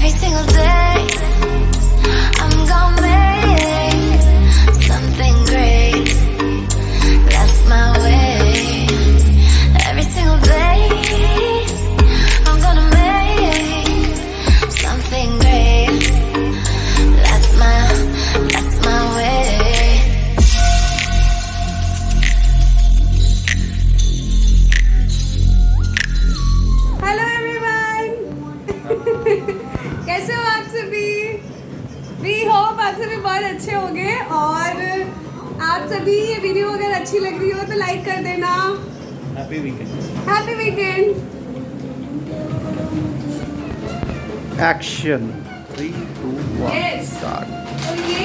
Every single day I'm gonna make something great. That's my way. Every single day I'm gonna make something great. That's my way. Hello everyone कैसे हो आप सभी? We hope आप सभी बहुत अच्छे होंगे। और आप सभी ये वीडियो अगर अच्छी लग रही हो तो लाइक कर देना। Happy weekend. Happy weekend. Action 3 2 1 Yes. Start. और ये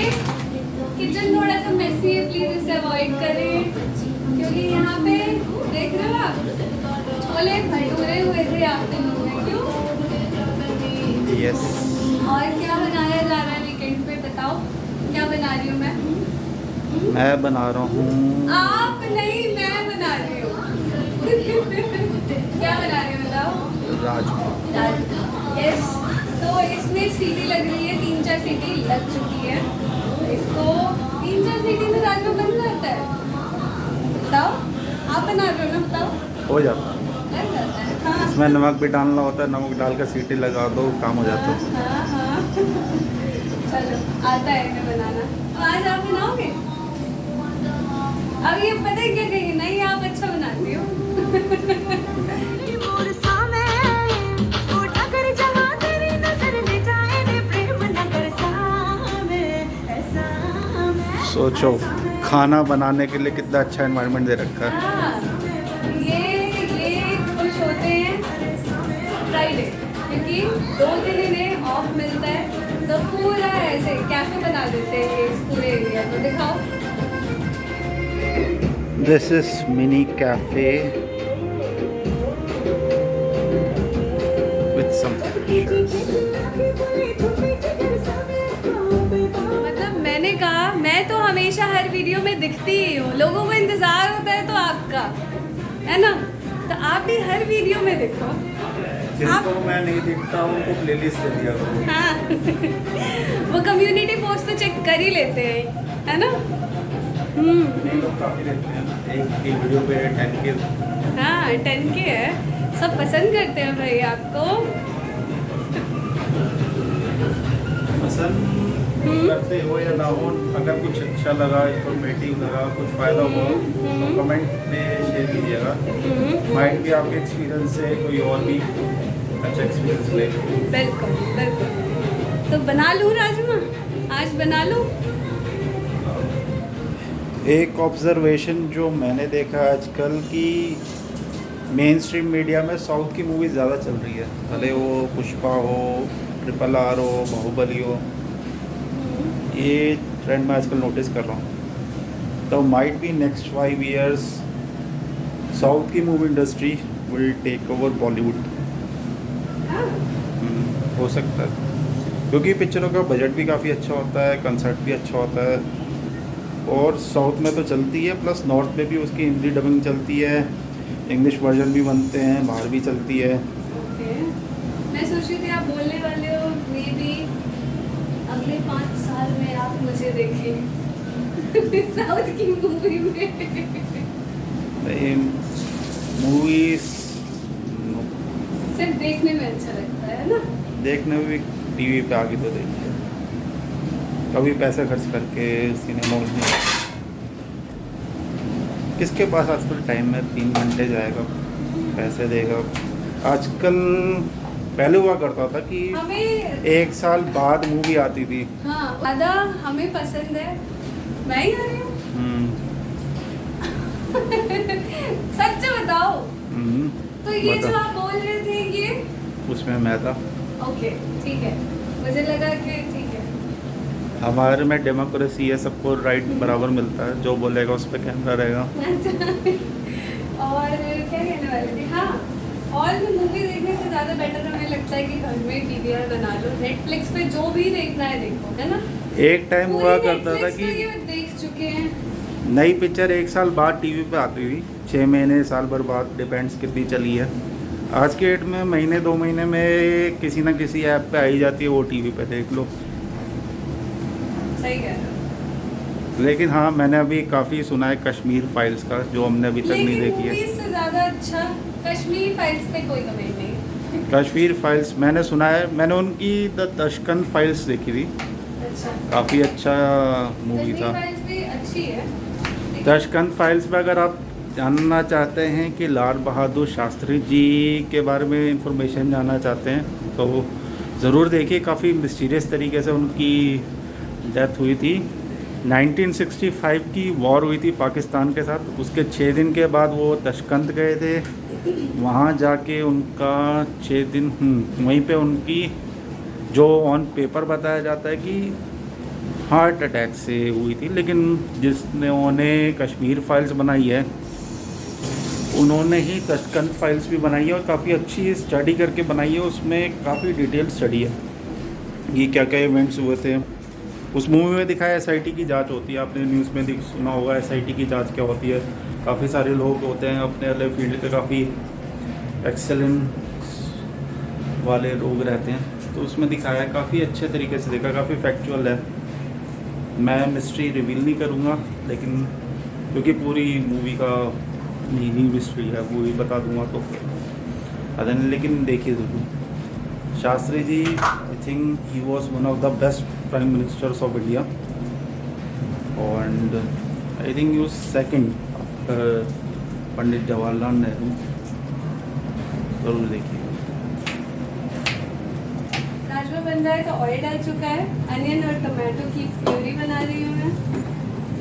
किचन थोड़ा सा मेसी है, प्लीज इसे अवॉइड करें क्योंकि यहाँ पे देख रहे हो आप छोले भटूरे हुए थे आफ्टरनून में। क्यों? यस। और क्या बनाया जा रहा है वीकेंड पे बताओ? क्या बना रही हूँ मैं बना रहा हूँ आप नहीं, मैं बना रही हूँ। क्या बना रही हूँ बताओ? राजमा। यस। तो इसमें सीटी लग रही है, 3-4 सीटी लग चुकी है। इसको 3-4 सीटी में राजमा बन जाता है। बताओ आप बना रहे हो ना, बताओ। हो जाता है। लग जाता है। हाँ इसमें नमक भी डालना होता है, नमक डालकर सीटी लगा दो, काम हो जाता है। हाँ हाँ। चलो आता है इन्हें बनाना। तो आज आप बनाओगे? अब ये पता है क्या कहेंगे, नहीं आप अच्छा बनाती हो। सोचो खाना बनाने के लिए कितना अच्छा एनवायरनमेंट दे रखा है। हाँ, ये खुश होते हैं फ्राइडे क्योंकि 2-3 दिन ऑफ मिलता है तो पूरा ऐसे कैफे बना देते हैं इस पूरे एरिया को। दिखाओ। This is mini cafe with some मतलब मैंने कहा मैं तो हमेशा हर वीडियो में दिखती ही हूँ, लोगों को इंतजार होता है तो आपका है ना, तो आप भी हर वीडियो में दिखो। जिनको मैं नहीं देखता उनको प्लेलिस्ट दे दिया करो। हाँ वो कम्युनिटी पोस्ट तो चेक कर ही लेते हैं, है ना। ये लोग काफी देखते हैं ना, एक वीडियो पे 10K। हाँ 10K है, सब पसंद करते हैं भाई आपको। पसंद करते हो या ना हो, अगर कुछ अच्छा लगा, इंफॉर्मेटिव लगा, कुछ फ़ायदा हो तो कमेंट में शेयर कीजिएगा। माइंड भी आपके एक्सपीरियंस से कोई और भी अच्छा एक्सपीरियंस ले। बिल्कुल बिल्कुल। तो बना लूँ राजमा, आज बना लूँ। एक ऑब्जर्वेशन जो मैंने देखा आजकल की मेन स्ट्रीम मीडिया में साउथ की मूवीज़ ज़्यादा चल रही है, भले वो पुष्पा हो, RRR हो, बाहुबली हो। ये ट्रेंड मैं आजकल नोटिस कर रहा हूँ। तो might be next 5 years south की movie industry will take over Bollywood. हो सकता है क्योंकि पिक्चरों का बजट भी काफ़ी अच्छा होता है, कंसर्ट भी अच्छा होता है, और साउथ में तो चलती है, प्लस नॉर्थ में भी उसकी हिंदी डबिंग चलती है, इंग्लिश वर्जन भी बनते हैं, बाहर भी चलती है। मैं सोच रही थी आप बोलने वाले हो मे बी अगले 5 साल में आप मुझे देखें साउथ की मूवी में। मूवीज सिर्फ देखने में अच्छा लगता है ना। देखने में भी टीवी पे आगे तो देखिए, कभी पैसे खर्च करके सिनेमा में। किसके पास आजकल टाइम है, 3 घंटे जाएगा, पैसे देगा। आजकल पहले हुआ करता था कि हमें 1 साल बाद मूवी आती थी। हाँ ज़्यादा हमें पसंद है। मैं ही आ रही हूँ। सच बताओ। तो ये बता। जो आप बोल रहे थे ये उसमें मैं था। ओके ठीक है, मुझे लगा कि ठीक है। हमारे में डेमोक्रेसी है, सबको राइट बराबर मिलता है, जो बोलेगा उस पर कैमरा रहेगा। और क्या कहने वाले थे, हाँ और मूवी देखने से ज़्यादा बेटर हमें लगता है कि घर में PVR बना लो, नेटफ्लिक्स पे जो भी देखना है देखो, है ना। एक टाइम हुआ करता था कि ये देख चुके हैं। नई पिक्चर 1 साल बाद टीवी पे आती थी, 6 महीने साल भर बाद, डिपेंड्स कितनी चली है। आज के डेट में महीने 2 महीने में किसी ना किसी ऐप पे आई जाती है, वो टीवी पे देख लो। सही कह रहे हो। लेकिन हाँ, मैंने अभी काफ़ी सुना है कश्मीर फाइल्स का, जो हमने अभी तक नहीं लेकिन देखी है। मूवीज से ज़्यादा अच्छा कश्मीर फाइल्स पे कोई कमेंट नहीं। कश्मीर फाइल्स मैंने सुना है, मैंने उनकी द तशकंद फाइल्स देखी थी, अच्छा, काफ़ी अच्छा मूवी कश्मीर था। फाइल्स भी अच्छी है। तशकंद फाइल्स में अगर आप जानना चाहते हैं कि लाल बहादुर शास्त्री जी के बारे में इंफॉर्मेशन जानना चाहते हैं तो ज़रूर देखिए। काफ़ी मिस्टीरियस तरीके से उनकी डेथ हुई थी। 1965 की वॉर हुई थी पाकिस्तान के साथ, उसके 6 दिन के बाद वो तशकंद गए थे। वहाँ जाके उनका 6 दिन वहीं पे उनकी जो ऑन पेपर बताया जाता है कि हार्ट अटैक से हुई थी। लेकिन जिसने उन्होंने कश्मीर फाइल्स बनाई है, उन्होंने ही तशकंद फाइल्स भी बनाई है और काफ़ी अच्छी स्टडी करके बनाई है। उसमें काफ़ी डिटेल स्टडी है ये क्या क्या इवेंट्स हुए थे। उस मूवी में दिखाया एसआईटी की जांच होती है, आपने न्यूज़ में सुना होगा एसआईटी की जांच क्या होती है। काफ़ी सारे लोग होते हैं अपने अलग फील्ड के, काफ़ी एक्सेलेंट वाले लोग रहते हैं, तो उसमें दिखाया है काफ़ी अच्छे तरीके से देखा, काफ़ी फैक्चुअल है। मैं मिस्ट्री रिवील नहीं करूँगा, लेकिन क्योंकि पूरी मूवी का मीनिंग मिस्ट्री है, वो ही बता दूँगा तो अदर नहीं, लेकिन देखिए ज़रूर। Shastri ji, I think he was one of the best prime ministers of India and I think he was second after Pandit Jawaharlal Nehru. ज़रूर देखिए। राजमा बन रहा है तो ऑयल डाल चुका है, अनियन और टमाटो की प्यूरी बना रही हूँ मैं।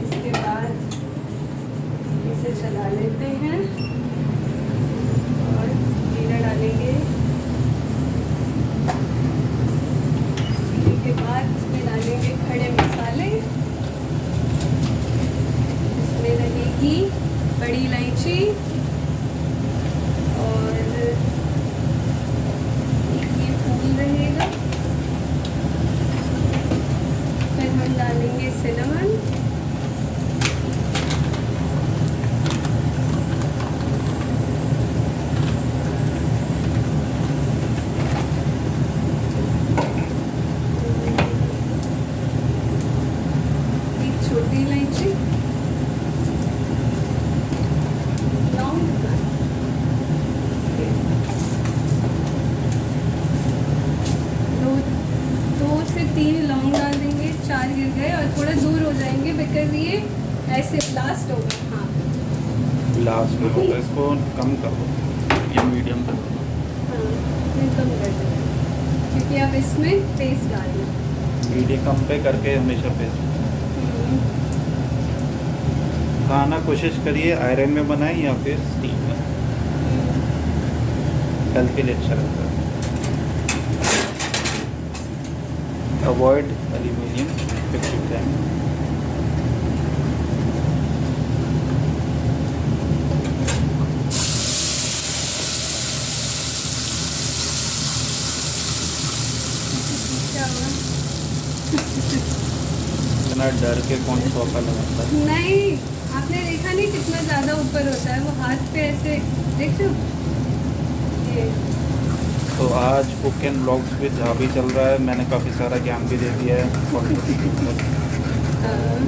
इसके बाद इसे चला लेते हैं और जीरा डालेंगे। जीरे के बाद इसमें डालेंगे खड़े मसाले। इसमें रहेगी बड़ी इलायची और ये फूल रहेगा। फिर हम डालेंगे सिनेमन, एक छोटी इलायची, लौंग, दो से 3 लौंग डाल देंगे, 4 गिर गए और थोड़ा दूर हो जाएंगे बिकॉज ये ऐसे ब्लास्ट होगा। हाँ लास्ट में होगा, इसको कम करो या मीडियम कर दो। हाँ, मैं कम कर दूँगा क्योंकि अब इसमें पेस्ट डालना। मीडियम कम पे करके हमेशा पे खाना कोशिश करिए आयरन में बनाएं या फिर स्टीम में, हेल्थ के लिए अच्छा रहता है। Avoid aluminium 50%। क्या हुआ? इतना डर के कौन सौका लगाता है। नहीं, आपने देखा नहीं कितना ज़्यादा ऊपर होता है वो हाथ पे ऐसे, देख रहे हो ये। तो आज कुक एंड ब्लॉग्स विद झाबी चल रहा है, मैंने काफ़ी सारा ज्ञान भी दे दिया है।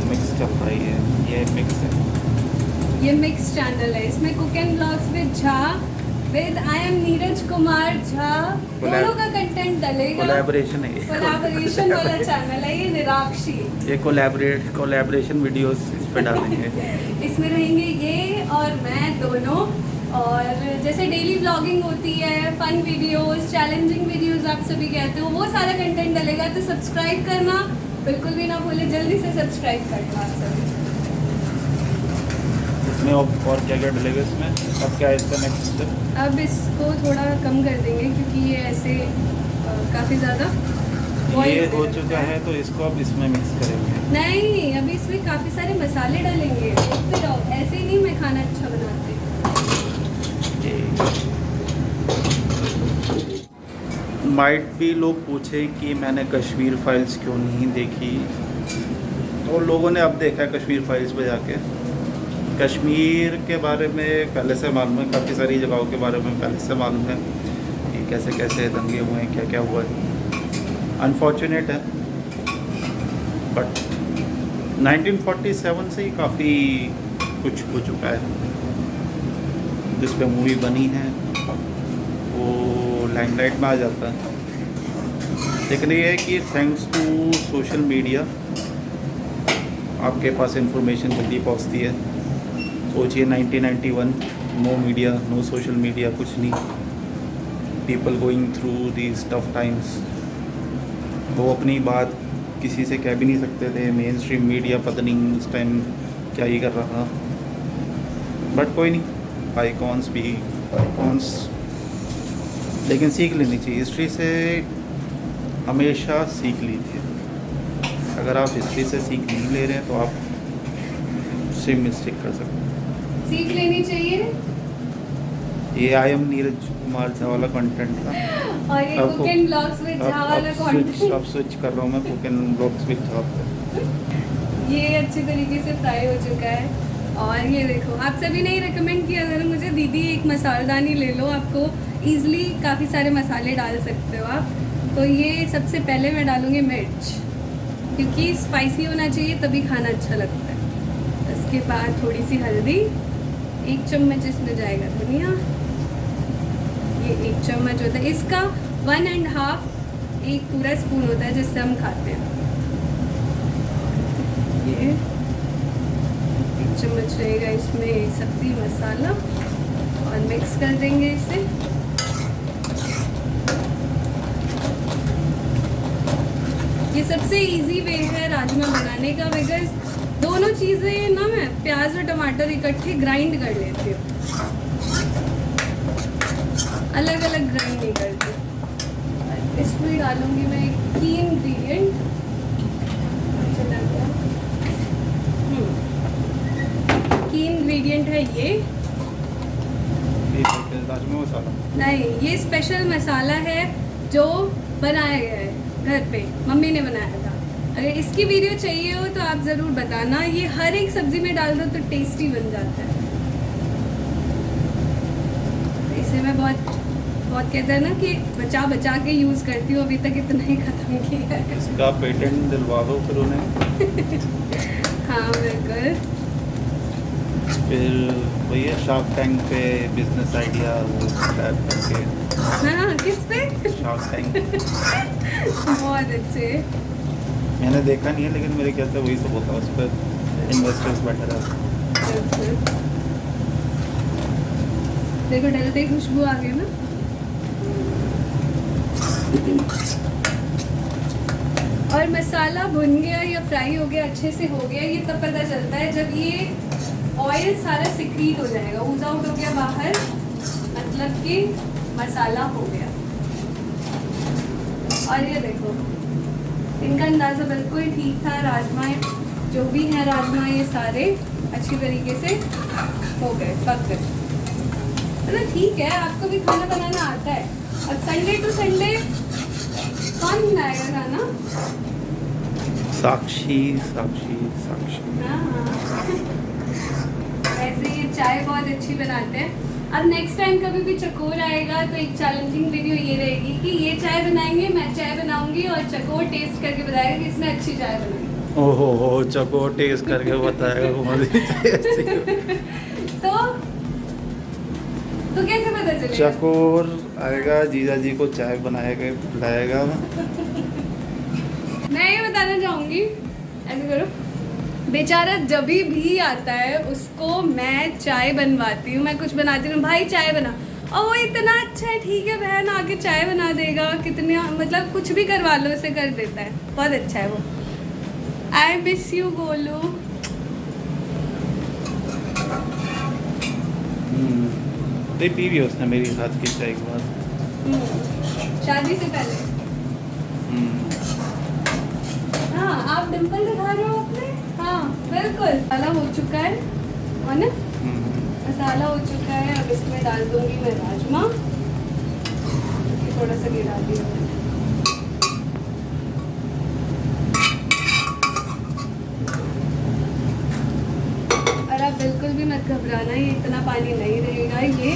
मिक्स चल रही है, ये मिक्स है। ये मिक्स चैनल है, इसमें cook and blogs with Jha with I am Neeraj Kumar Jha, दोनों का कंटेंट डलेगा। कोलैबोरेशन है ये। कोलैबोरेशन वाला चैनल है ये, निराक्षी। ये कोलैबोरेशन वीडियोस इस पे डालेंगे। इसमें रहेंगे ये और मैं दोनों, और जैसे डेली व्लॉगिंग होती है, फन वीडियोस, चैलेंजिंग वीडियोस आप सभी कहते हो, वो सारा कंटेंट डलेगा। तो सब्सक्राइब करना बिल्कुल भी ना भूले, जल्दी से सब्सक्राइब करना आप सभी। इसमें और क्या क्या डलेगा इसमें, अब क्या है इसका नेक्स्ट स्टेप? अब इसको थोड़ा कम कर देंगे क्योंकि ये ऐसे काफ़ी ज़्यादा ये हो चुका है, तो इसको अब इसमें मिक्स करेंगे। नहीं, अभी इसमें काफ़ी सारे मसाले डालेंगे, देखते रहो। ऐसे ही नहीं मैं खाना अच्छा बनाती। माइट भी लोग पूछे कि मैंने कश्मीर फाइल्स क्यों नहीं देखी, तो लोगों ने अब देखा है कश्मीर फाइल्स पे जाके। कश्मीर के बारे में पहले से मालूम है, काफ़ी सारी जगहों के बारे में पहले से मालूम है कि कैसे कैसे दंगे हुए हैं, क्या क्या हुआ है। अनफॉर्चुनेट है, बट 1947 से ही काफ़ी कुछ हो चुका है। जिस पे मूवी बनी है वो लाइमलाइट में आ जाता है। लेकिन ये है कि थैंक्स टू सोशल मीडिया आपके पास इंफॉर्मेशन जल्दी पहुंचती है। सोचिए 1991, no media, no social media, कुछ नहीं, people going through these tough times. वो अपनी बात किसी से कह भी नहीं सकते थे। मेन स्ट्रीम मीडिया पता नहीं उस टाइम क्या ही कर रहा था, बट कोई नहीं, आइकॉन्स भी आइकॉन्स। लेकिन सीख लेनी चाहिए हिस्ट्री से, हमेशा सीख लीजिए। अगर आप हिस्ट्री से सीख नहीं ले रहे हैं तो आप सेम मिस्टेक कर सकते हैं। सीख लेनी चाहिए। ये आई एम नीरज कुमार झा वाला कंटेंट था। और ये अब cook and blogs with Jha वाला कंटेंट। अब स्विच कर रहा हूँ मैं cook and blogs with Jha पे। ये अच्छी तरीके से फ्राई हो चुका है। और ये देखो, आप सभी ने रिकमेंड किया था मुझे, दीदी एक मसालदानी ले लो, आपको ईजिली काफ़ी सारे मसाले डाल सकते हो आप। तो ये सबसे पहले मैं डालूँगी मिर्च, क्योंकि स्पाइसी होना चाहिए तभी खाना अच्छा लगता है। उसके बाद थोड़ी सी हल्दी, 1 चम्मच इसमें जाएगा धनिया, ये 1 चम्मच होता है। इसका 1.5 एक पूरा स्पून होता है जिससे हम खाते हैं। ये 1 चम्मच रहेगा इसमें सब्जी मसाला, और मिक्स कर देंगे इसे। ये सबसे इजी वे है राजमा बनाने का, बिकॉज दोनों चीज़ें ना मैं प्याज और टमाटर इकट्ठे ग्राइंड कर लेती हूँ, अलग अलग ग्राइंड नहीं करती। इसमें डालूंगी मैं की इंग्रेडिएंट, की इंग्रेडिएंट है ये राजमा मसाला नहीं, ये स्पेशल मसाला है जो बनाया गया है घर पे, मम्मी ने बनाया था। अगर इसकी वीडियो चाहिए हो तो आप ज़रूर बताना। ये हर एक सब्जी में डाल दो तो टेस्टी बन जाता है। इसे मैं बहुत कहते हैं ना कि बचा बचा के यूज़ करती हूँ, अभी तक इतना ही ख़त्म किया है। इसका पेटेंट दिलवा दो फिर उन्हें। हाँ बिल्कुल। फिर वही है शार्क टैंक पे बिजनेस आइडिया वो टाइप करके। हाँ, किस पे? शार्क टैंक बहुत अच्छे। मैंने देखा नहीं है, लेकिन मेरे ख्याल से वही सब होता है, उस पर इन्वेस्टर्स बैठे रहते हैं। देखो डलते ही खुशबू आ गई ना। और मसाला भुन गया या फ्राई हो गया, अच्छे से हो गया, ये तब पता चलता है जब ये ऑयल सारा सिक्रीट हो जाएगा, ऊज आउट हो गया बाहर, मतलब कि मसाला हो गया। और ये देखो, इनका अंदाज़ा बिल्कुल ठीक था। राजमा जो भी है, राजमा ये सारे अच्छी तरीके से हो गए, पक गए। मतलब ठीक है, आपको भी खाना बनाना आता है। अब संडे टू संडे कौन बनाएगा खाना? साक्षी साक्षी साक्षी। हाँ। ऐसे ये चाय बहुत अच्छी बनाते हैं। अब नेक्स्ट टाइम कभी भी चकोर आएगा तो एक चैलेंजिंग वीडियो ये रहेगी कि ये चाय बनाएंगे, मैं चाय बनाऊंगी, और चकोर टेस्ट करके बताएगा कि इसने अच्छी चाय बनाई। ओहो हो, चकोर टेस्ट करके बताएगा तो कैसे पता चलेगा? चकोर आएगा, जीजा जी को चाय बनाएगा, पिलाएगा। मैं ये बताना चाहूँगी, ऐसे करो, बेचारा जब भी आता है उसको मैं चाय बनवाती हूँ, मैं कुछ बनाती हूँ, भाई चाय बना, और वो इतना अच्छा है, ठीक है बहन आके चाय बना देगा, कितना मतलब कुछ भी करवा लो उसे कर देता है, बहुत अच्छा है वो। I miss you Golu. P भी उसने मेरी हाथ की चाय के बाद, शादी से पहले। हाँ, आप डिम्पल दिखा रहे हो अपने? हाँ बिल्कुल। मसाला हो चुका है ना, मसाला हो चुका है। अब इसमें डाल दूंगी मैं राजमा, थोड़ा सा गिरा दिया। और आप बिल्कुल भी मत घबराना, ये इतना पानी नहीं रहेगा, ये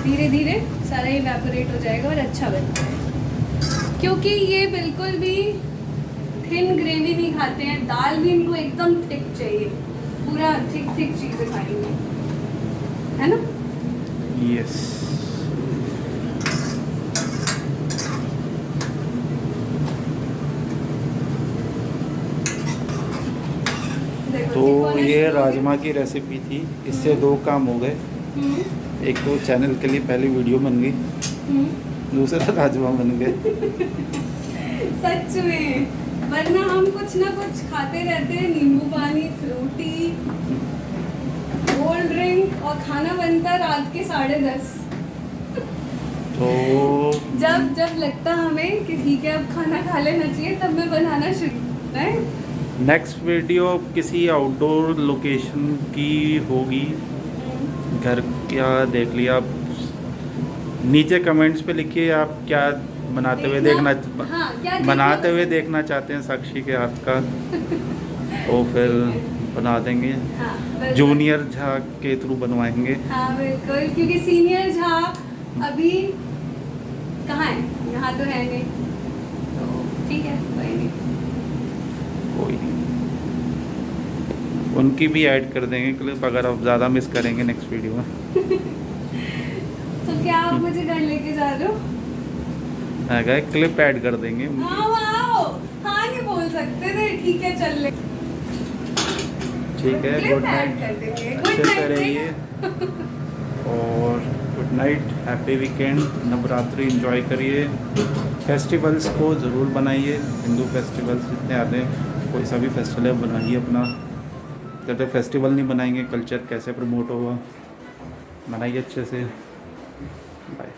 धीरे धीरे सारा इवेपोरेट हो जाएगा और अच्छा बनता है। क्योंकि ये बिल्कुल भी थिन ग्रेवी नहीं खाते हैं, दाल भी इनको एकदम थिक चाहिए, पूरा थिक थिक चीज़ें खाएंगे, है ना? यस। तो ये राजमा की रेसिपी थी, इससे 2 काम हो गए। एक तो चैनल के लिए पहली वीडियो बन गई, दूसरा राजमा बन गए। सच में, वरना हम कुछ ना कुछ खाते रहते हैं, नींबू पानी, फ्रूटी, कोल्ड ड्रिंक, और खाना बनता है रात के 10:30। तो जब लगता हमें कि ठीक है अब खाना खा लेना चाहिए, तब मैं बनाना शुरू है। नेक्स्ट वीडियो किसी आउटडोर लोकेशन की होगी, घर क्या देख लिया आप, नीचे कमेंट्स पे लिखिए आप क्या बनाते हुए देखना, हाँ, क्या बनाते हुए देखना चाहते हैं साक्षी के हाथ का, तो फिर बना देंगे। हाँ, बिल्कुल। जूनियर झा के थ्रू बनवाएंगे। हाँ बिल्कुल, क्योंकि सीनियर झा अभी कहाँ है, यहाँ तो है नहीं, तो ठीक है, कोई नहीं। कोई नहीं, उनकी भी ऐड कर देंगे क्लिप अगर आप ज़्यादा मिस करेंगे नेक्स्ट वीडियो में। तो क्या आप मुझे घर लेके जा रहे हो? अगर क्लिप ऐड कर देंगे। आओ आओ, हाँ नहीं बोल सकते थे, ठीक है चल ले, ठीक है, क्लिप गुड ऐड नाइट, कर देंगे। अच्छे गुड से रहिए और good night, happy weekend, Navratri enjoy करिए, फेस्टिवल्स को ज़रूर बनाइए, हिंदू फेस्टिवल्स जितने आते हैं, कोई सा भी फेस्टिवल बनाइए अपना, जब तक फेस्टिवल नहीं बनाएंगे कल्चर कैसे प्रमोट होगा, बनाइए अच्छे से। बाय।